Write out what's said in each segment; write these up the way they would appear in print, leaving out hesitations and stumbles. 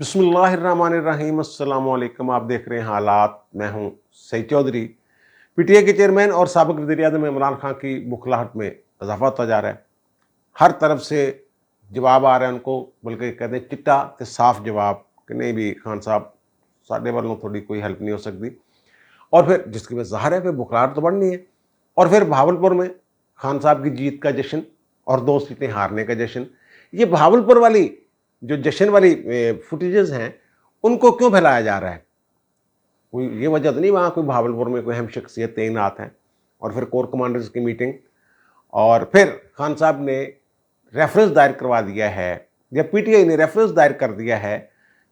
बिस्मिल्लाहिर्रहमानिर्रहीम। अस्सलाम वालेकुम। आप देख रहे हैं हालात। मैं हूं सईद चौधरी। पीटीआई के चेयरमैन और साबिक वज़ीर-ए-आज़म इमरान खान की बुखलाहट में इजाफा होता जा रहा है। हर तरफ से जवाब आ रहा है उनको, बल्कि कहते हैं चिट्टा ते साफ जवाब कि नहीं भी खान साहब साडे वालों थोड़ी कोई हेल्प नहीं हो सकती। और फिर जिसकी वजह ज़ाहिर है फिर बुखलाहट तो बढ़नी है। और फिर बहावलपुर में खान साहब की जीत का जश्न और 2 सीटें हारने का जश्न। ये बहावलपुर वाली जो जश्न वाली फुटेजेस हैं, उनको क्यों फैलाया जा रहा है? कोई ये वजह तो नहीं वहाँ कोई बहावलपुर में कोई अहम शख्सियत तैनात है। और फिर कोर कमांडर्स की मीटिंग, और फिर खान साहब ने रेफरेंस दायर करवा दिया है, या पीटीआई ने रेफरेंस दायर कर दिया है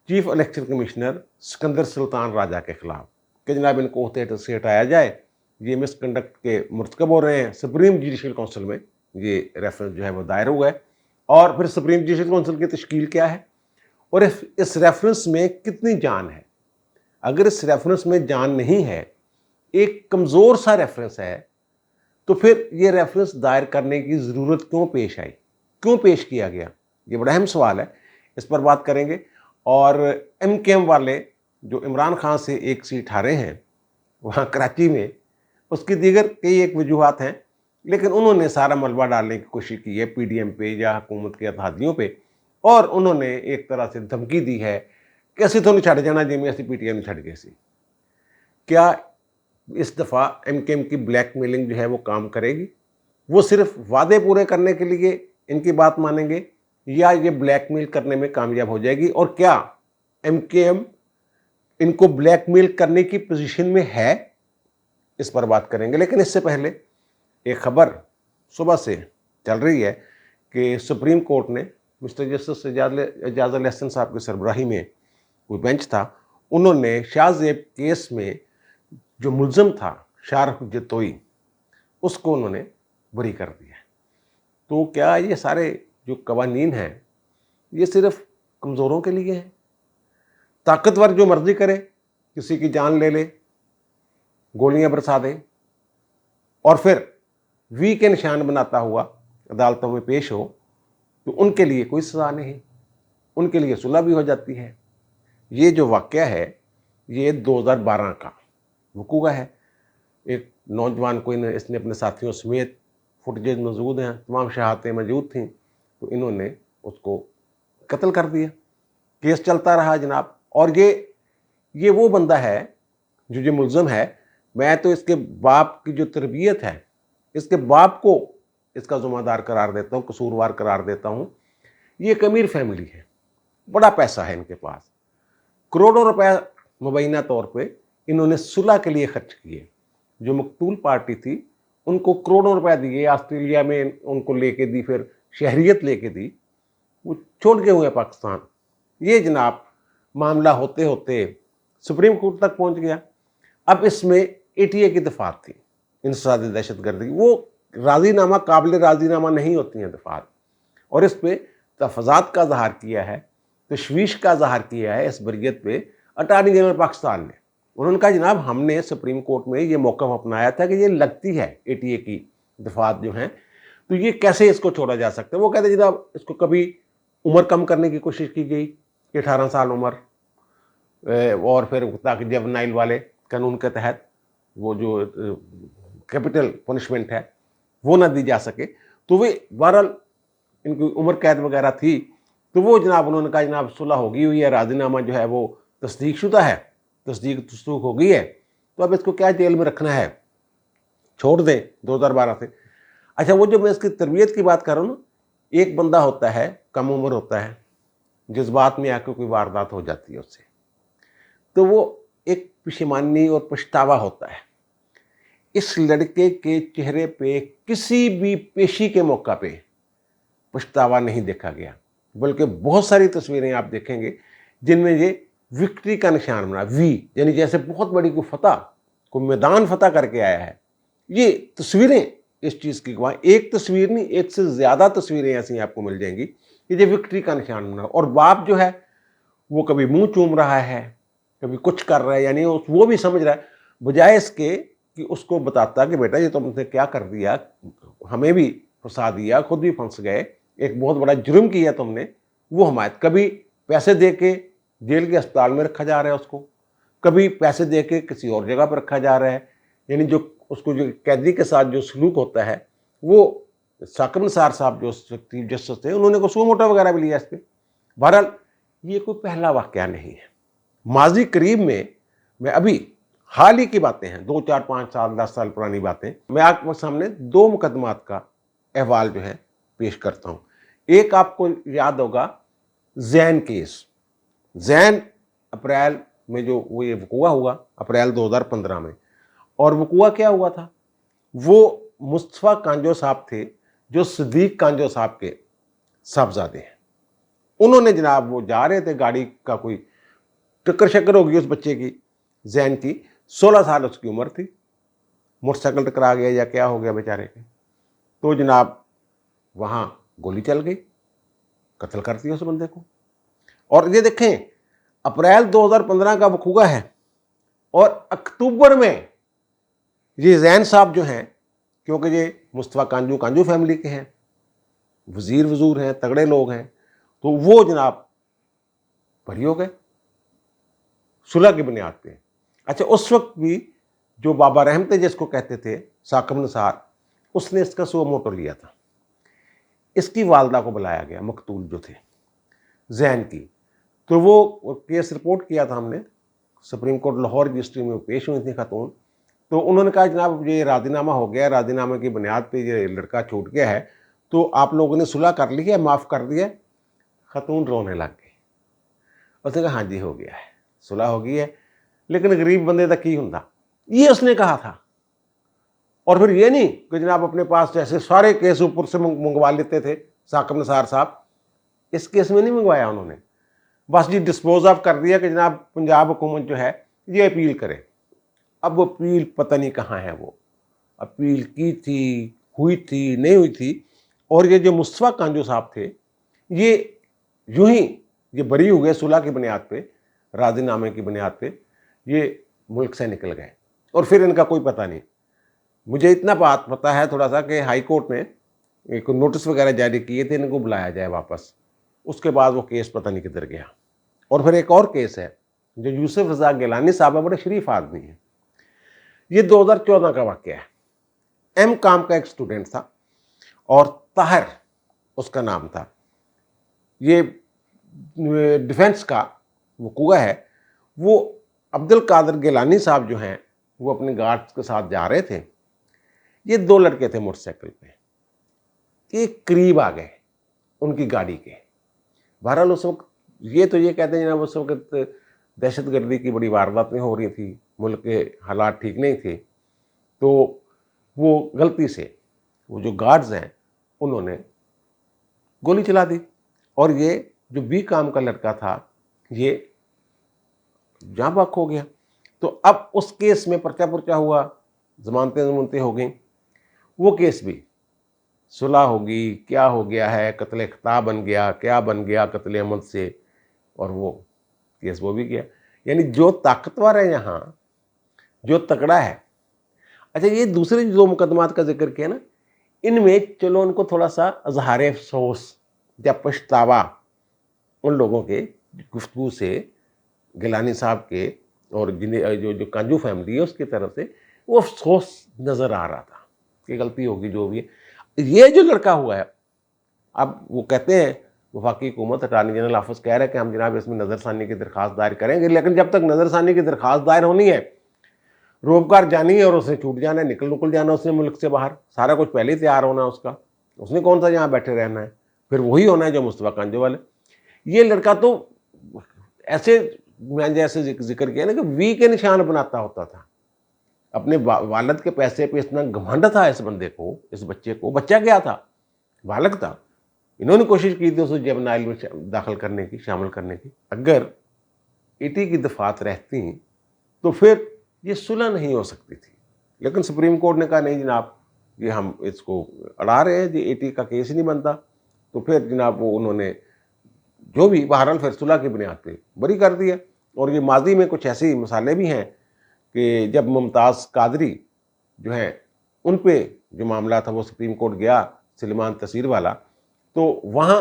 chief election commissioner Sikandar Sultan Raja के खिलाफ कि जनाब इनको ओहदे से हटाया जाए, ये मिसकंडक्ट के मुर्तकब हो रहे हैं। सुप्रीम जुडिशल काउंसिल में ये रेफरेंस जो है वो दायर हुआ है। और फिर सुप्रीम जुडिशल काउंसिल की तश्कील क्या है और इस रेफरेंस में कितनी जान है? अगर इस रेफरेंस में जान नहीं है, एक कमज़ोर सा रेफरेंस है, तो फिर ये रेफरेंस दायर करने की ज़रूरत क्यों पेश आई, क्यों पेश किया गया? ये बड़ा अहम सवाल है, इस पर बात करेंगे। और MKM वाले जो इमरान खान से एक सीट हारे हैं वहाँ कराची में, उसकी दीगर कई एक वजूहत हैं, लेकिन उन्होंने सारा मलबा डालने की कोशिश की है PDM पे या हुकूमत के इत्तेहादियों पे, और उन्होंने एक तरह से धमकी दी है कि असी तो नहीं छड़ जाना जिमें असी PTM छड़ गए सी। क्या इस दफ़ा MKM की ब्लैकमेलिंग जो है वो काम करेगी? वो सिर्फ वादे पूरे करने के लिए इनकी बात मानेंगे, या ये ब्लैकमेल करने में कामयाब हो जाएगी? और क्या MKM इनको ब्लैकमेल करने की पोजीशन में है? इस पर बात करेंगे। लेकिन इससे पहले एक खबर सुबह से चल रही है कि सुप्रीम कोर्ट ने मिस्टर जस्टिस एजाज अल एहसन साहब की सरबराही में कोई बेंच था, उन्होंने शाहजेब केस में जो मुलजम था शारफ जतोई, उसको उन्होंने बरी कर दिया। तो क्या ये सारे जो कवानीन हैं ये सिर्फ कमज़ोरों के लिए हैं? ताकतवर जो मर्जी करे, किसी की जान ले ले, गोलियां बरसा दे, और फिर वी के निशान बनाता हुआ अदालतों में पेश हो, तो उनके लिए कोई सज़ा नहीं, उनके लिए सुलह भी हो जाती है। ये जो वाक़या है ये 2012 का वकूआ है। एक नौजवान को इसने अपने साथियों समेत, फुटेज मौजूद हैं, तमाम शहादतें मौजूद थीं, तो इन्होंने उसको कत्ल कर दिया। केस चलता रहा जनाब। और ये वो बंदा है जो ये मुलज़म है। मैं तो इसके बाप की जो तरबियत है, इसके बाप को इसका ज़िम्मेदार करार देता हूँ, कसूरवार करार देता हूँ। ये एक अमीर फैमिली है, बड़ा पैसा है इनके पास, करोड़ों रुपए मुबैना तौर पे इन्होंने सुलह के लिए खर्च किए। जो मकतूल पार्टी थी उनको करोड़ों रुपए दिए, ऑस्ट्रेलिया में उनको लेके दी, फिर शहरियत लेके दी, वो छोड़ के हुए पाकिस्तान। ये जनाब मामला होते होते सुप्रीम कोर्ट तक पहुंच गया। अब इसमें ATA की दफात थी, इंसदाद दहशतगर्दी। वो राजीनामा काबिल राजीनामा नहीं होती हैं दफात, और इस पर तफजात का इजहार किया है, तशवीश का इजहार किया है इस बरियत पे अटार्नी जनरल पाकिस्तान ने। उन्होंने कहा जनाब हमने सुप्रीम कोर्ट में ये मौक़िफ़ अपनाया था कि ये लगती है ATA की दफात जो हैं, तो ये कैसे इसको छोड़ा जा सकता है। वो कहते जनाब इसको कभी उम्र कम करने की कोशिश की गई कि 18 साल उम्र, और फिर ताकि जवनाइल वाले कानून के तहत वो जो कैपिटल पनिशमेंट है वो ना दी जा सके। तो वे बहरहाल इनकी उम्र कैद वगैरह थी, तो वो जनाब उन्होंने कहा जनाब सुलह होगी हुई है, राजीनामा जो है वो तस्दीक शुदा है, तस्दीक तस्दूक हो गई है, तो अब इसको क्या जेल में रखना है, छोड़ दें 2012 से। अच्छा, वो जो मैं इसकी तरबियत की बात कर रहा हूँ ना, एक बंदा होता है कम उम्र होता है, जज्बात में आकर कोई वारदात हो जाती है उससे, तो वो एक पशेमानी और पछतावा होता है। इस लड़के के चेहरे पे किसी भी पेशी के मौका पे पछतावा नहीं देखा गया, बल्कि बहुत सारी तस्वीरें आप देखेंगे जिनमें ये विक्ट्री का निशान बना, वी, यानी जैसे बहुत बड़ी कोई फतह, कोई मैदान फतह करके आया है। ये तस्वीरें इस चीज़ की गवाह, एक तस्वीर नहीं, एक से ज़्यादा तस्वीरें ऐसी आपको मिल जाएंगी कि ये विक्ट्री का निशान बना। और बाप जो है वो कभी मुंह चूम रहा है, कभी कुछ कर रहा है, यानी वो भी समझ रहा है, बजाय इसके कि उसको बताता कि बेटा ये तुमने क्या कर दिया, हमें भी फंसा दिया, खुद भी फंस गए, एक बहुत बड़ा जुर्म किया तुमने। वो हमायत कभी पैसे दे के जेल के अस्पताल में रखा जा रहा है उसको, कभी पैसे दे के किसी और जगह पर रखा जा रहा है। यानी जो उसको जो कैदी के साथ जो सलूक होता है वो साकिब निसार साहब जो चीफ जस्टिस थे उन्होंने को सुओ मोटो वगैरह भी लिया इस पर। बहरहाल ये कोई पहला वाकया नहीं है। माजी करीब में, मैं अभी हाल ही की बातें हैं, 2, 4, 5 साल 10 साल पुरानी बातें, मैं आपके सामने 2 मुकदमात का अहवाल जो है पेश करता हूँ। एक आपको याद होगा जैन केस, जैन अप्रैल में जो वो ये वकूआ हुआ अप्रैल 2015 में, और वकूआ क्या हुआ था, वो मुस्तफ़ा कांजो साहब थे जो सिद्दीक कांजो साहब के साहबजादे हैं। उन्होंने जनाब वो जा रहे थे, गाड़ी का कोई टक्कर शक्कर होगी उस बच्चे की, जैन की, 16 साल उसकी उम्र थी, मोटरसाइकिल टकरा गया या क्या हो गया बेचारे के, तो जनाब वहाँ गोली चल गई, कत्ल कर दिया उस बंदे को। और ये देखें अप्रैल 2015 का वकूआ है और अक्टूबर में ये जैन साहब जो हैं, क्योंकि ये मुस्तफ़ा कांजू फैमिली के हैं, वजीर वजूर हैं, तगड़े लोग हैं, तो वो जनाब बरी हो गए सुलह की बुनियाद पे। अच्छा, उस वक्त भी जो बाबा रहम थे जिसको कहते थे साकिब निसार, उसने इसका सुओ मोटो लिया था। इसकी वालदा को बुलाया गया, मकतूल जो थे जैन की, तो वो केस रिपोर्ट किया था हमने, सुप्रीम कोर्ट लाहौर रजिस्ट्री में पेश हुई थी खातून। तो उन्होंने कहा जनाब ये राजीनामा हो गया, राजीनामे की बुनियाद पे ये लड़का छूट गया है, तो आप लोगों ने सुलह कर ली है, माफ़ कर दिया। खातून रोने लग गई, उसने कहा हाँ जी हो गया है, सुलह हो गई है, लेकिन गरीब बंदे तक की हुंदा, ये उसने कहा था। और फिर ये नहीं कि जनाब अपने पास जैसे सारे केस ऊपर से मंगवा लेते थे साकिब निसार साहब, इस केस में नहीं मंगवाया उन्होंने, बस जी डिस्पोज ऑफ कर दिया कि जनाब पंजाब हुकूमत जो है ये अपील करे। अब वो अपील पता नहीं कहाँ है, वो अपील की थी, हुई थी, नहीं हुई थी। और ये जो मुस्तफ़ा कांजो साहब थे ये यूं ही ये बरी हो गए सुलह की बुनियाद पे, राजीनामे की बुनियाद पे, ये मुल्क से निकल गए और फिर इनका कोई पता नहीं। मुझे इतना बात पता है थोड़ा सा कि हाई कोर्ट ने एक नोटिस वगैरह जारी किए थे इनको बुलाया जाए वापस, उसके बाद वो केस पता नहीं किधर गया। और फिर एक और केस है जो यूसुफ रज़ा गिलानी साहब है, बड़े शरीफ आदमी हैं, ये 2014 का वाक़या है। एम काम का एक स्टूडेंट था और ताहिर उसका नाम था, ये डिफेंस का वकूआ है। वो अब्दुल कादिर गिलानी साहब जो हैं वो अपने गार्ड्स के साथ जा रहे थे, ये 2 लड़के थे मोटरसाइकिल पे, ये करीब आ गए उनकी गाड़ी के। बहरहाल उस वक्त ये तो ये कहते हैं जनाब उस वक्त दहशतगर्दी की बड़ी वारदातें हो रही थी, मुल्क के हालात ठीक नहीं थे, तो वो गलती से वो जो गार्ड्स हैं उन्होंने गोली चला दी और ये जो बी काम का लड़का था ये जहाँ बाक हो गया। तो अब उस केस में पर्चा पुर्चा हुआ, जमानतें हो गई, वो केस भी सुलह होगी, क्या हो गया है, कत्ल खता बन गया, क्या बन गया कत्ल अमद से, और वो केस वो भी गया। यानी जो ताकतवर है यहाँ, जो तगड़ा है। अच्छा, ये दूसरे 2 मुकदमात का जिक्र किया ना, इनमें चलो उनको थोड़ा सा अजहार अफसोस या पछतावा उन लोगों के गुफ्तगू से, गिलानी साहब के और जिन्हें जो कांजू फैमिली है उसकी तरफ से वो अफसोस नज़र आ रहा था कि गलती होगी जो भी है। ये जो लड़का हुआ है, अब वो कहते हैं वफाकी हुकूमत अटारनी जनरल ऑफिस कह रहा है कि हम जनाब इसमें नज़रसानी की दरख्वास्त दायर करेंगे, लेकिन जब तक नज़रसानी की दरख्वास्त दायर होनी है, रोबकार जानी है और उसने छूट जाना है, निकल जाना उसने मुल्क से बाहर, सारा कुछ पहले ही तैयार होना उसका, उसने कौन सा यहाँ बैठे रहना है, फिर वही होना है जो मुस्तफ़ा कांजो वाले। ये लड़का तो ऐसे मैंने जैसे जिक्र किया ना कि वी के निशान बनाता होता था, अपने वालिद के पैसे पे इतना घमंड था इस बंदे को, इस बच्चे को, बच्चा क्या था, बालक था। इन्होंने कोशिश की थी उसे जबनाइल में दाखिल करने की, शामिल करने की। अगर ईटी की दफात रहती तो फिर ये सुलह नहीं हो सकती थी, लेकिन सुप्रीम कोर्ट ने कहा नहीं जनाब ये हम इसको अड़ा रहे हैं, ये ईटी का केस ही नहीं बनता। तो फिर जनाब वो उन्होंने जो भी बहरहाल फिर सुलह की बुनियाद पे बरी कर दिया। और ये माजी में कुछ ऐसी मिसालें भी हैं कि जब मुमताज़ कादरी जो हैं उन पे जो मामला था वो सुप्रीम कोर्ट गया, सलीमान तसीर वाला, तो वहाँ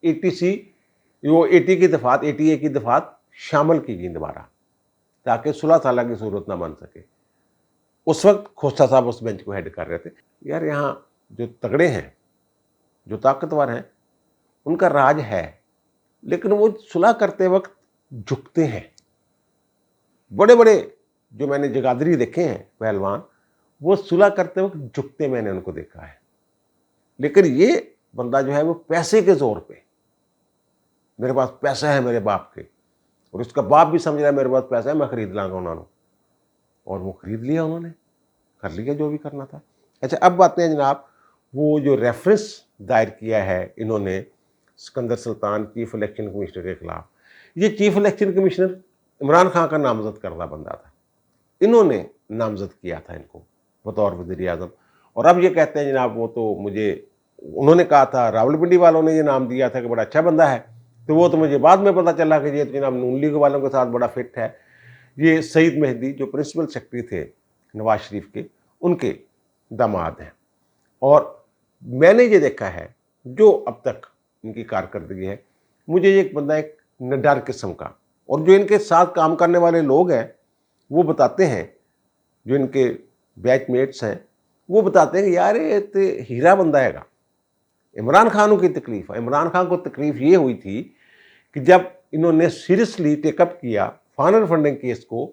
ATC वो AT की दफात, ATA की दफात शामिल कीजिए दोबारा, ताकि सुलह साला की सूरत ना बन सके। उस वक्त खोसा साहब उस बेंच को हेड कर रहे थे। यार यहाँ जो तगड़े हैं, जो ताकतवर हैं, उनका राज है, लेकिन वो सुलह करते वक्त झुकते हैं। बड़े बड़े जो मैंने जगादरी देखे हैं पहलवान, वो सुलह करते वक्त झुकते मैंने उनको देखा है। लेकिन ये बंदा जो है वो पैसे के जोर पे, मेरे पास पैसा है मेरे बाप के, और उसका बाप भी समझ रहा है मेरे पास पैसा है, मैं खरीद लाऊंगा उन्होंने, और वो खरीद लिया, उन्होंने कर लिया जो भी करना था। अच्छा, अब बातें हैं जनाब, वो जो रेफरेंस दायर किया है इन्होंने Sikandar Sultan chief election commissioner के खिलाफ, ये chief election commissioner Imran Khan का नामजद करदा बंदा था, इन्होंने नामजद किया था इनको बतौर वज़ीर आज़म। और अब ये कहते हैं जनाब वो तो मुझे, उन्होंने कहा था रावलपिंडी वालों ने ये नाम दिया था कि बड़ा अच्छा बंदा है, तो वो तो मुझे बाद में पता चला कि ये तो जनाब नून लीग वालों के साथ बड़ा फिट है। ये सईद मेहदी जो प्रिंसिपल सेक्रेटरी थे नवाज शरीफ के, उनके दामाद हैं। और मैंने ये देखा है जो अब तक इनकी कारकर्दगी है, मुझे एक बंदा एक निडर किस्म का, और जो इनके साथ काम करने वाले लोग हैं वो बताते हैं, जो इनके बैचमेट्स हैं वो बताते हैं कि यार ये तो हीरा बंदा हैगा। इमरान खान की तकलीफ है, इमरान खान को तकलीफ ये हुई थी कि जब इन्होंने सीरियसली टेकअप किया फाइनल फंडिंग केस को,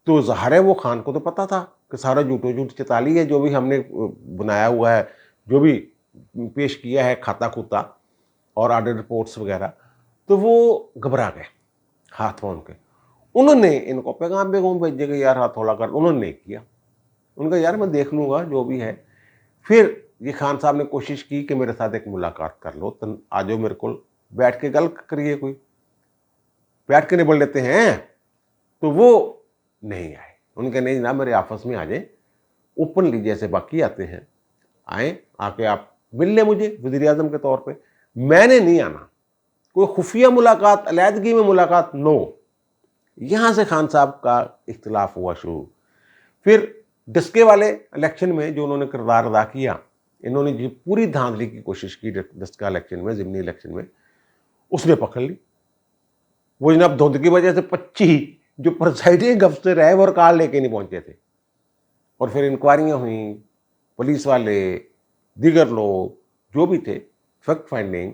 तो ज़ाहिर है वो खान को तो पता था कि सारा झूठ चताली है, जो भी हमने बनाया हुआ है, जो भी पेश किया है खाता खूता और ऑडिट रिपोर्ट्स वगैरह, तो वो घबरा गए हाथ में उनके। उन्होंने इनको पैगाम भेजे कि यार हाथ थोड़ा कर, उन्होंने नहीं किया। उनका यार मैं देख लूँगा जो भी है। फिर ये खान साहब ने कोशिश की कि मेरे साथ एक मुलाकात कर लो, तो आ जाओ मेरे को बैठ के गल करिए, कोई बैठ के निबड़ लेते हैं, तो वो नहीं आए। उनके नहीं जनाब मेरे ऑफिस में आ जाए, ओपनली जैसे बाकी आते हैं, आए, आके आप मिल लें मुझे वज़ीर आज़म के तौर पे। मैंने नहीं आना, कोई खुफिया मुलाकात, अलहदगी में मुलाकात, नो। यहाँ से खान साहब का इख्तिलाफ हुआ शुरू। फिर डस्के वाले इलेक्शन में जो उन्होंने किरदार अदा किया, इन्होंने जो पूरी धांधली की कोशिश की डस्का इलेक्शन में, ज़िमनी इलेक्शन में, उसने पकड़ ली। वो जनाब धुंध की वजह से 25 जो प्रिसाइडिंग अफसर है वो रिकॉर्ड लेके नहीं पहुंचे थे, और फिर इंक्वायरियाँ हुई, पुलिस वाले, दीगर लोग जो भी थे, फैक्ट फाइंडिंग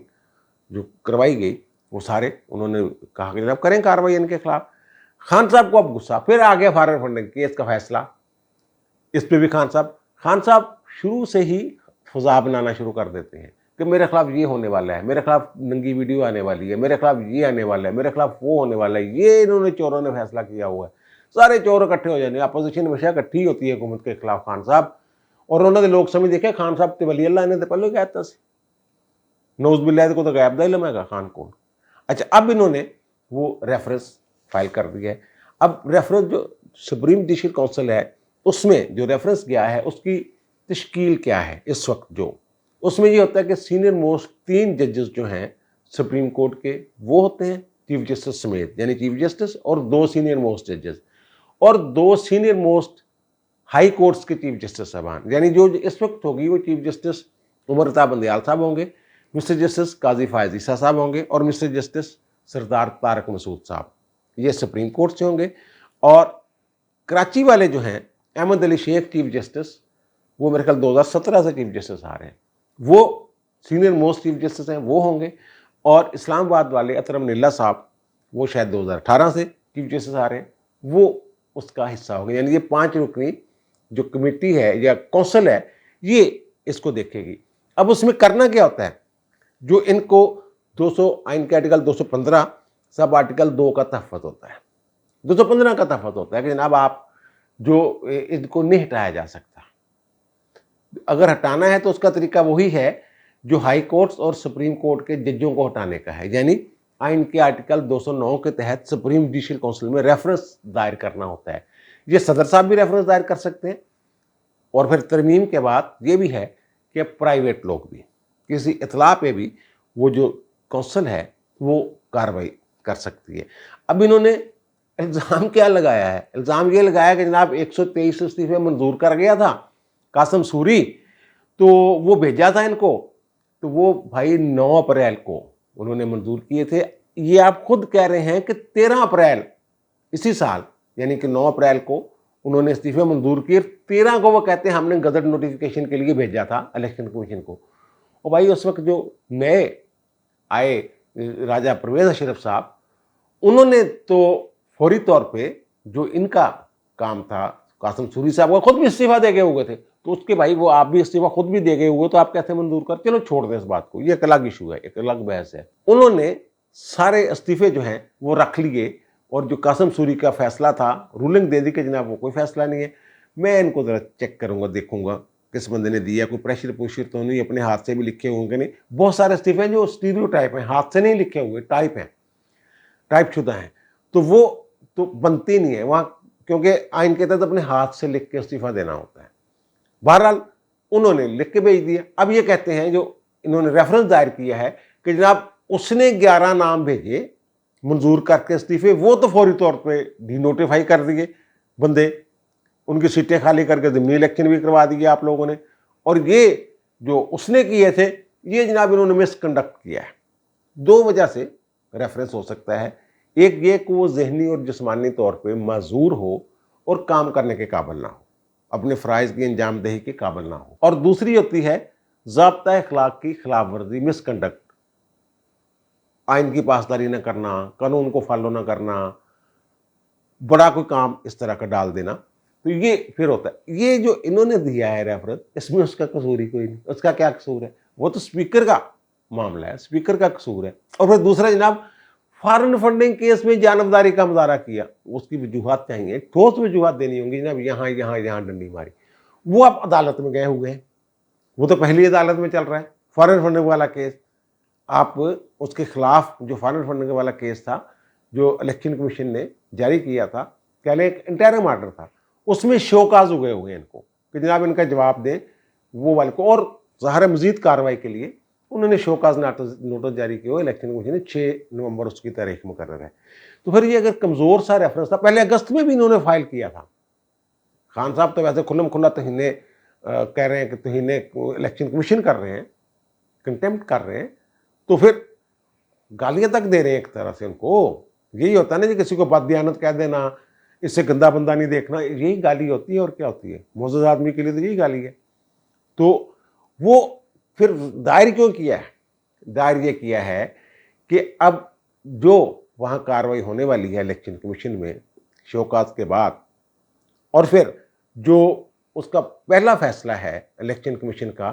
जो करवाई गई, वो सारे उन्होंने कहा कि जनाब करें कार्रवाई इनके खिलाफ। खान साहब को अब गुस्सा, फिर आ गया फॉरेन फंडिंग केस का फैसला, इस पे भी खान साहब शुरू से ही फजा बनाना शुरू कर देते हैं कि मेरे खिलाफ ये होने वाला है, मेरे खिलाफ नंगी वीडियो आने वाली है, मेरे खिलाफ ये आने वाला है, मेरे खिलाफ वो होने वाला है। ये इन्होंने चोरों ने फैसला किया हुआ है, सारे चोर इकट्ठे हो जाएंगे। अपोजिशन हमेशा इकट्ठी होती है हुकूमत के खिलाफ खान साहब, और उन्होंने लोग समझ देखे खान साहब ते वली अल्लाह ने तो पहले कहता से नौज बिल्लाह को तो गैब दा इल्म है खान को। अच्छा, अब इन्होंने वो रेफरेंस फाइल कर दिया है। अब रेफरेंस जो सुप्रीम जुडिशल काउंसिल है उसमें जो रेफरेंस गया है उसकी तश्कील क्या है इस वक्त, जो उसमें ये होता है कि सीनियर मोस्ट 3 जजेस जो हैं सुप्रीम कोर्ट के वो होते हैं चीफ जस्टिस समेत, यानी चीफ जस्टिस और 2 सीनियर मोस्ट जजेस, और 2 सीनियर मोस्ट हाई कोर्ट्स के चीफ जस्टिस साहबान, यानी जो इस वक्त होगी वो चीफ जस्टिस उमर अता बंदयाल साहब होंगे, मिस्टर जस्टिस काजी फायज ईसा साहब होंगे, और मिस्टर जस्टिस सरदार तारक मसूद साहब, ये सुप्रीम कोर्ट से होंगे। और कराची वाले जो हैं अहमद अली शेख चीफ जस्टिस, वो मेरे ख्याल 2017 से चीफ जस्टिस आ रहे हैं, वो सीनियर मोस्ट चीफ जस्टिस हैं, वो होंगे। और इस्लामाबाद वाले अतरम निल्ला साहब, वो शायद 2018 से चीफ जस्टिस आ रहे हैं, वो उसका हिस्सा होंगे। यानी ये 5 रुकनी जो कमेटी है या कौंसिल है ये इसको देखेगी। अब उसमें करना क्या होता है, जो इनको 200 आइन के आर्टिकल 215 सब आर्टिकल 2 का तहफ़्फ़ुज़ होता है, 215 का तहफ़्फ़ुज़ होता है कि जनाब आप जो इनको नहीं हटाया जा सकता, अगर हटाना है तो उसका तरीका वही है जो हाई कोर्ट्स और सुप्रीम कोर्ट के जजों को हटाने का है, यानी आइन के आर्टिकल 209 के तहत सुप्रीम जुडिशल काउंसिल में रेफरेंस दायर करना होता है। ये सदर साहब भी रेफरेंस दायर कर सकते हैं, और फिर तरमीम के बाद ये भी है कि प्राइवेट लोग भी किसी इतला पे भी वो जो काउंसिल है वो कार्रवाई कर सकती है। अब इन्होंने इल्ज़ाम क्या लगाया है, इल्ज़ाम ये लगाया कि जनाब 123 इस्तीफे मंजूर कर गया था कासिम सूरी, तो वो भेजा था इनको, तो वो भाई 9 अप्रैल को उन्होंने मंजूर किए थे, ये आप खुद कह रहे हैं कि 13 अप्रैल इसी साल, यानी कि 9 अप्रैल को उन्होंने इस्तीफे मंजूर किए, 13 को वो कहते हैं हमने गजट नोटिफिकेशन के लिए भेजा था इलेक्शन कमीशन को। और भाई उस वक्त जो नए आए राजा परवेज अशरफ साहब, उन्होंने तो फौरी तौर पे जो इनका काम था, कासिम सूरी साहब वो खुद भी इस्तीफा दे गए हुए थे, तो उसके भाई वो आप भी इस्तीफा खुद भी दे गए हुए, तो आप कैसे मंजूर कर? चलो छोड़ दें इस बात को, ये एक अलग इशू है, एक अलग बहस है। उन्होंने सारे इस्तीफे जो हैं वो रख लिए, और जो कासिम सूरी का फैसला था, रूलिंग दे दी कि जनाब वो कोई फैसला नहीं है, मैं इनको ज़रा चेक करूँगा, देखूंगा किस बंदे ने दिया, कोई प्रेशर पुशर तो नहीं, अपने हाथ से भी लिखे होंगे नहीं। बहुत सारे इस्तीफे जो स्टीरियोटाइप हैं, हाथ से नहीं लिखे हुए, टाइप हैं, टाइप शुदा हैं, तो वो तो बनती नहीं है वहाँ, क्योंकि आइन के तहत अपने हाथ से लिख के इस्तीफा देना होता है। बहरहाल उन्होंने लिख के भेज दिया। अब ये कहते हैं, जो इन्होंने रेफरेंस दायर किया है कि जनाब उसने 11 नाम भेजे मंजूर करके इस्तीफे, वो तो फौरी तौर पे डिनोटिफाई कर दिए बंदे, उनकी सीटें खाली करके ज़मीनी इलेक्शन भी करवा दिए आप लोगों ने। और ये जो उसने किए थे, ये जनाब इन्होंने मिसकंडक्ट किया है। 2 वजह से रेफरेंस हो सकता है, एक ये कि वो ज़हनी और जिस्मानी तौर पे माजूर हो और काम करने के काबिल ना हो, अपने फ़राइज़ की अंजाम दही के काबिल ना हो, और दूसरी होती है ज़ाब्ता अखलाक की खिलाफ वर्जी, मिसकंडक्ट, आइन की पासदारी न करना, कानून को फॉलो न करना, बड़ा कोई काम इस तरह का डाल देना, तो ये फिर होता है। ये जो इन्होंने दिया है रेफरेंस, इसमें उसका कसूर ही कोई नहीं। उसका क्या कसूर है? वो तो स्पीकर का मामला है, स्पीकर का कसूर है। और फिर दूसरा जनाब, फॉरेन फंडिंग केस में जानबदारी का मुजाहरा किया, उसकी वजूहत चाहिए, ठोस वजूहत देनी होंगी जनाब, यहाँ यहाँ यहाँ डंडी मारी, वो आप अदालत में गए हुए हैं, वो तो पहली अदालत में चल रहा है। फॉरेन फंडिंग वाला केस, आप उसके खिलाफ जो फॉरेन फंडिंग वाला केस था, जो इलेक्शन कमीशन ने जारी किया था, पहले एक इंटरिम ऑर्डर था, उसमें शोकाज हुए हुए इनको कि जनाब इनका जवाब दें वो वाले को, और ज़ाहिर मज़ीद कार्रवाई के लिए उन्होंने शोकाज नोटिस जारी किया हुआ इलेक्शन कमीशन ने, 6 नवंबर उसकी तारीख मुकर्रर है। तो फिर ये अगर कमज़ोर सा रेफरेंस था, पहले अगस्त में भी इन्होंने फाइल किया था। खान साहब तो वैसे खुल्लम खुल्ला तहीने कह रहे हैं कि तहीने इलेक्शन कमीशन कर रहे हैं, कंटेम्प्ट कर रहे हैं, तो फिर गालियाँ तक दे रहे हैं एक तरह से उनको। यही होता है ना जी, किसी को बददियानत कह देना, इससे गंदा बंदा नहीं देखना, यही गाली होती है और क्या होती है? मोअज़्ज़ज़ आदमी के लिए तो यही गाली है। तो वो फिर दायर क्यों किया है? दायर ये किया है कि अब जो वहाँ कार्रवाई होने वाली है इलेक्शन कमीशन में शोकाज के बाद, और फिर जो उसका पहला फैसला है इलेक्शन कमीशन का,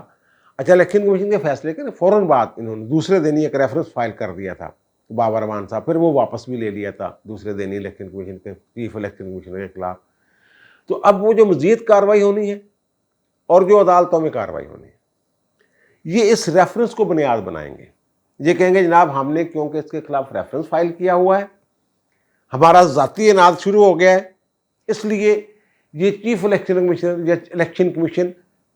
अच्छा इलेक्शन कमीशन के फैसले के फ़ौरन बाद इन्होंने दूसरे दिन ही एक रेफरेंस फाइल कर दिया था बाबर रहमान साहब, फिर वो वापस भी ले लिया था दूसरे दिन ही इलेक्शन कमीशन के चीफ इलेक्शन कमीशनर के खिलाफ। तो अब वो जो मज़ीद कार्रवाई होनी है और जो अदालतों में कार्रवाई होनी है, ये इस रेफरेंस को बुनियाद बनाएंगे। ये कहेंगे जनाब हमने क्योंकि इसके खिलाफ रेफरेंस फाइल किया हुआ है, हमारा ज़ाती इनाद शुरू हो गया है, इसलिए ये चीफ इलेक्शन कमीशनर या इलेक्शन कमीशन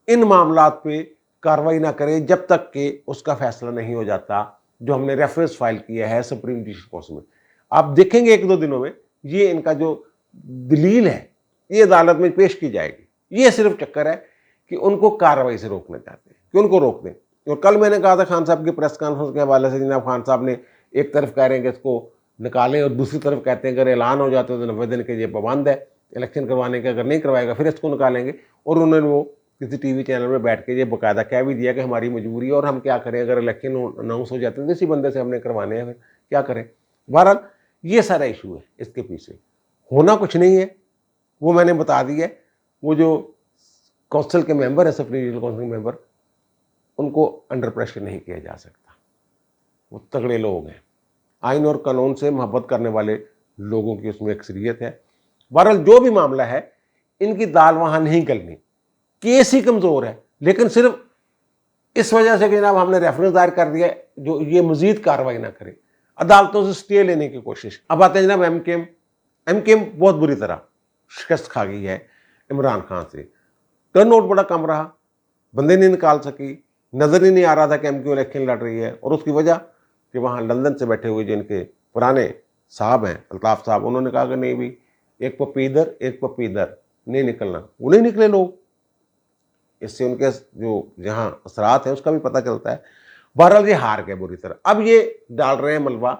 इन मामलात पे कार्रवाई ना करे जब तक कि उसका फैसला नहीं हो जाता जो हमने रेफरेंस फाइल किया है सुप्रीम जुडिशल काउंसिल में। आप देखेंगे 1-2 दिनों में ये इनका जो दलील है ये अदालत में पेश की जाएगी। ये सिर्फ चक्कर है कि उनको कार्रवाई से रोकना चाहते हैं कि उनको रोक दें। और कल मैंने कहा था खान साहब की प्रेस कॉन्फ्रेंस के हवाले से, जनाब खान साहब ने एक तरफ कह रहे हैं कि इसको निकालें और दूसरी तरफ कहते हैं अगर ऐलान हो जाता है तो 90 दिन के ये पाबंद है इलेक्शन करवाने के, अगर नहीं करवाएगा फिर इसको निकालेंगे। और उन्होंने वो किसी टीवी चैनल में बैठ के ये बाकायदा कह भी दिया कि हमारी मजबूरी है और हम क्या करें, अगर इलेक्शन अनाउंस हो जाते हैं तो इसी बंदे से हमने करवाने हैं, फिर क्या करें। बहरहाल ये सारा इशू है, इसके पीछे होना कुछ नहीं है, वो मैंने बता दिया। वो जो काउंसिल के मेंबर है, सुप्रीम जुडिशल काउंसिल के मेंबर, उनको अंडर प्रेशर नहीं किया जा सकता। वो तगड़े लोग हैं, आइन और कानून से मोहब्बत करने वाले लोगों की उसमें अक्सरियत है। बहरहाल जो भी मामला है, इनकी दाल वहाँ नहीं गलनी, केस ही कमज़ोर है, लेकिन सिर्फ इस वजह से कि जनाब हमने रेफरेंस दायर कर दिया जो ये मज़ीद कार्रवाई ना करे, अदालतों से स्टे लेने की कोशिश। अब आते हैं जनाब एमकेएम बहुत बुरी तरह शिकस्त खा गई है इमरान खान से। टर्न आउट बड़ा कम रहा, बंदे नहीं निकाल सकी, नज़र ही नहीं आ रहा था कि एमक्यू इलेक्शन लड़ रही है। और उसकी वजह कि वहाँ लंदन से बैठे हुए जिनके पुराने साहब हैं, अल्ताफ़ साहब, उन्होंने कहा कि नहीं भी एक पप्पी इधर एक पप्पी इधर, नहीं निकलना। वो नहीं निकले लोग, इससे उनके जो जहाँ असरात है उसका भी पता चलता है। बहरहाल ये हार गए बुरी तरह। अब ये डाल रहे हैं मलबा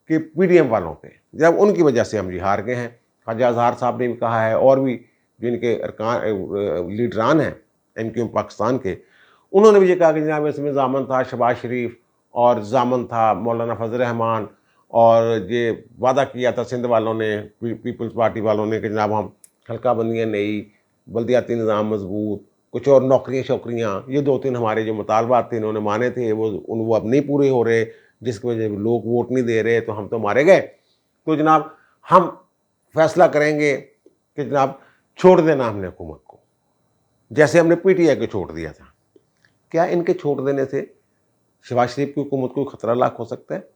कि PDM वालों पे, जब उनकी वजह से हम जी हार गए हैं। ख्वाजा अजहर साहब ने भी कहा है, और भी जो इनके लीडरान हैं MQM पाकिस्तान के, उन्होंने भी ये कहा कि जनाब इसमें जामन था शहबाज शरीफ और जामन था मौलाना फजल रहमान, और ये वादा किया था सिंध वालों ने, पीपल्स पार्टी वालों ने, कि जनाब हम हल्का बंदियाँ नई, बल्दियाती निज़ाम मजबूत, कुछ और नौकरियाँ शौकरियाँ, ये 2-3 हमारे जो मुतालबात थे इन्होंने माने थे, वो अब नहीं पूरे हो रहे, जिसकी वजह से लोग वोट नहीं दे रहे, तो हम तो मारे गए। तो जनाब हम फैसला करेंगे कि जनाब छोड़ देना हमने हुकूमत को, जैसे हमने PTI को छोड़ दिया था। क्या इनके छोड़ देने से शहबाज शरीफ की हुकूमत को खतरा लाक हो सकता है?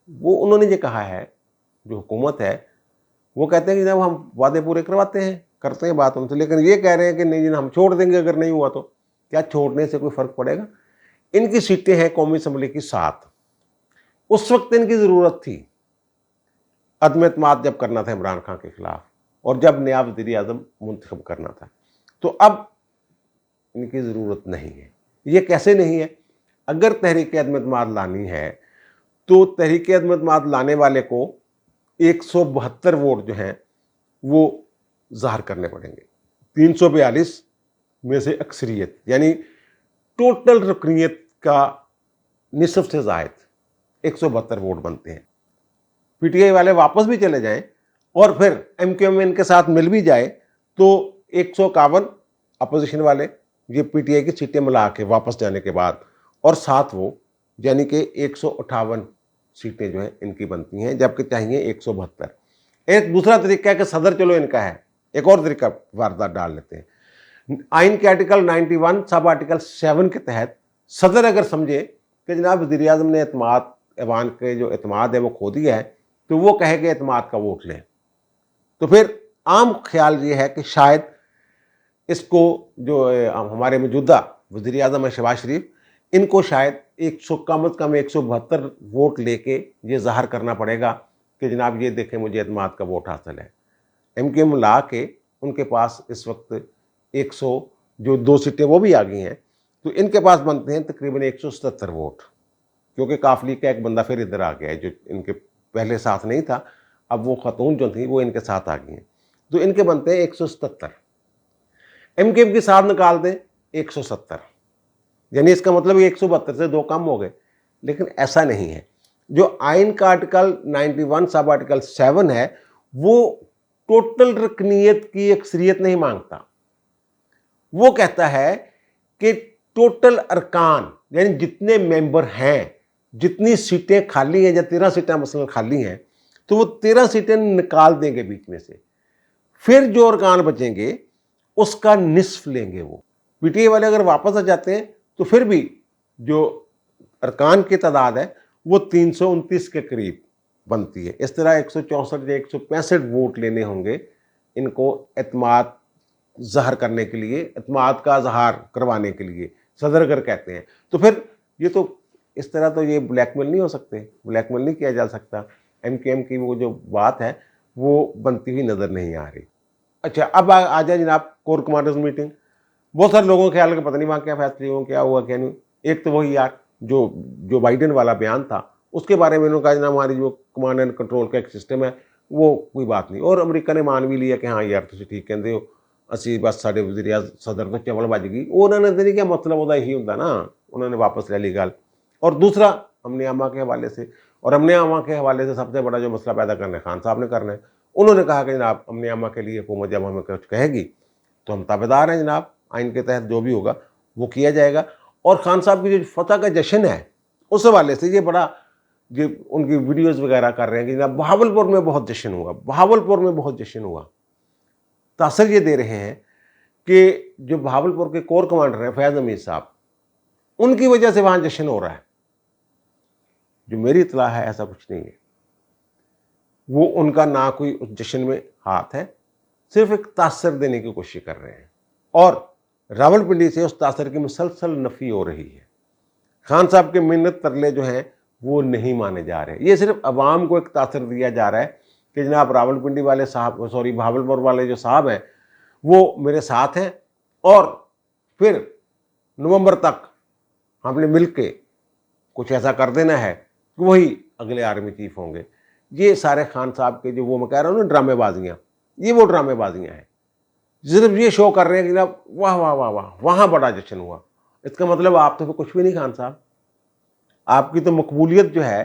वो उन्होंने ये कहा है, जो हुकूमत है वो कहते हैं कि जब हम वादे पूरे करवाते हैं, करते हैं बात उनसे, लेकिन ये कह रहे हैं कि नहीं हम छोड़ देंगे अगर नहीं हुआ तो। क्या छोड़ने से कोई फ़र्क पड़ेगा? इनकी सीटें हैं कौमी असम्बली की 7। उस वक्त इनकी ज़रूरत थी अदम एतमाद जब करना था इमरान खान के खिलाफ, और जब नया वज़ीर आज़म मुंतखब करना था, तो अब इनकी ज़रूरत नहीं है। ये कैसे नहीं है? अगर तहरीक अदम एतमाद लानी है तो तहरीक अदम एतमाद लाने वाले को 172 वोट जो हैं वो ज़ाहिर करने पड़ेंगे। 342 में से अक्सरियत, यानी टोटल रुकनीत का निसफ से ज़ायद 172 वोट बनते हैं। PTI वाले वापस भी चले जाएं और फिर MQM इनके साथ मिल भी जाए तो 151 अपोजिशन वाले, ये PTI की सीटें मिला के वापस जाने के बाद, और 7 वो, यानी कि 158 सीटें जो हैं इनकी बनती हैं, जबकि चाहिए 172। एक दूसरा तरीका है कि सदर चलो इनका है, एक और तरीका वारदात डाल लेते हैं। आइन के आर्टिकल 91 सब आर्टिकल 7 के तहत सदर अगर समझे कि जनाब वज़ीर आज़म ने एतमाद, ऐवान के जो एतमाद है वो खो दिया है, तो वो कहे कि एतमाद का वोट लें, तो फिर आम ख्याल ये है कि शायद इसको जो हमारे मौजूदा वज़ीर आज़म है शहबाज शरीफ, इनको शायद 100 कम अज़ कम 172 वोट लेके ये ज़ाहिर करना पड़ेगा कि जनाब ये देखें मुझे एतमाद का वोट हासिल है। MQM ला के उनके पास इस वक्त 100 जो 2 सीटें वो भी आ गई हैं, तो इनके पास बनते हैं तकरीबन 177 वोट, क्योंकि काफली का एक बंदा फिर इधर आ गया है जो इनके पहले साथ नहीं था, अब वो खतून जो थी वो इनके साथ आ गई हैं, तो इनके बनते हैं 177। MQM के साथ निकाल दें 170, यानी इसका मतलब 172 से 2 कम हो गए। लेकिन ऐसा नहीं है। जो आइन का आर्टिकल 91 सब आर्टिकल 7 है वो टोटल रुकनीत की अक्सरियत नहीं मांगता, वो कहता है कि टोटल अरकान, यानी जितने मेंबर हैं, जितनी सीटें खाली हैं, या 13 सीटें मसलन खाली हैं, तो वो 13 सीटें निकाल देंगे बीच में से, फिर जो अरकान बचेंगे उसका निस्फ लेंगे वो। PTI वाले अगर वापस आ जाते हैं तो फिर भी जो अरकान की तादाद है वो 329 के करीब बनती है। इस तरह 164 या 165 वोट लेने होंगे इनको एतमाद ज़ाहिर करने के लिए, एतमाद का इज़हार करवाने के लिए, सदर अगर कहते हैं, तो फिर ये तो इस तरह तो ये ब्लैकमेल नहीं हो सकते, ब्लैकमेल नहीं किया जा सकता। MQM की वो जो बात है वो बनती हुई नज़र नहीं आ रही। अच्छा, अब आ जाए जनाब कोर कमांडर्स मीटिंग। बहुत सारे लोगों के ख्याल कि पता नहीं वहाँ क्या फैसले हुए, क्या हुआ क्या नहीं। एक तो वही यार जो बाइडन वाला बयान था उसके बारे में उन्होंने कहा जनाब हमारी जो कमांड एंड कंट्रोल का एक सिस्टम है वो कोई बात नहीं, और अमेरिका ने मान भी लिया कि हाँ यार तुम ठीक कहते हो, असी बस साढ़े वज़ीर सदर तो चवल बज गई, उन्होंने तो नहीं क्या मतलब होता यही होता ना, उन्होंने वापस ले ली गल। और दूसरा अमन आमा के हवाले से, और अमन आमा के हवाले से सबसे बड़ा जो मसला पैदा करना है खान साहब ने करना है। उन्होंने कहा कि जनाब अमन आमा के लिए हुकूमत जब हमें कुछ कहेगी तो हम ताबेदार हैं जनाब, आइन के तहत जो भी होगा वो किया जाएगा। और खान साहब की जो फतह का जश्न है उस हवाले से ये बड़ा जो उनकी वीडियोज़ वगैरह कर रहे हैं कि जनाब बहावलपुर में बहुत जश्न हुआ, बहावलपुर में बहुत जश्न हुआ। तासर ये दे रहे हैं कि जो बहावलपुर के कोर कमांडर हैं फैज़ अमीर साहब, उनकी वजह से वहाँ जश्न हो रहा है। जो मेरी इत्तला है ऐसा कुछ नहीं है, वो उनका ना कोई उस जश्न में हाथ है, सिर्फ एक तासर देने की कोशिश कर रहे हैं, और रावलपिंडी से उस तासर की मुसलसल नफ़ी हो रही है। खान साहब के मिन्नत तरले जो हैं वो नहीं माने जा रहे। ये सिर्फ अवाम को एक तासर दिया जा रहा है कि जनाब रावलपिंडी वाले साहब, सॉरी बहावलपुर वाले जो साहब हैं वो मेरे साथ हैं, और फिर नवंबर तक हमने मिल के कुछ ऐसा कर देना है कि वही अगले आर्मी चीफ होंगे। یہ سارے خان صاحب کے جو وہ میں کہہ رہا ہوں نا ڈرامے بازیاں، یہ وہ ڈرامے بازیاں ہیں، صرف یہ شو کر رہے ہیں کہ جناب واہ واہ واہ واہ وہاں بڑا جشن ہوا. اس کا مطلب آپ تو پھر کچھ بھی نہیں خان صاحب. آپ کی تو مقبولیت جو ہے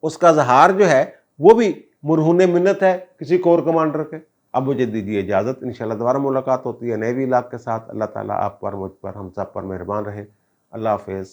اس کا اظہار جو ہے وہ بھی مرہون منت ہے کسی کور کمانڈر کے. اب مجھے دیجیے اجازت، انشاءاللہ دوبارہ ملاقات ہوتی ہے نئے وی لاگ کے ساتھ. اللہ تعالیٰ آپ پر، مجھ پر، ہم سب پر مہربان رہے. اللہ حافظ.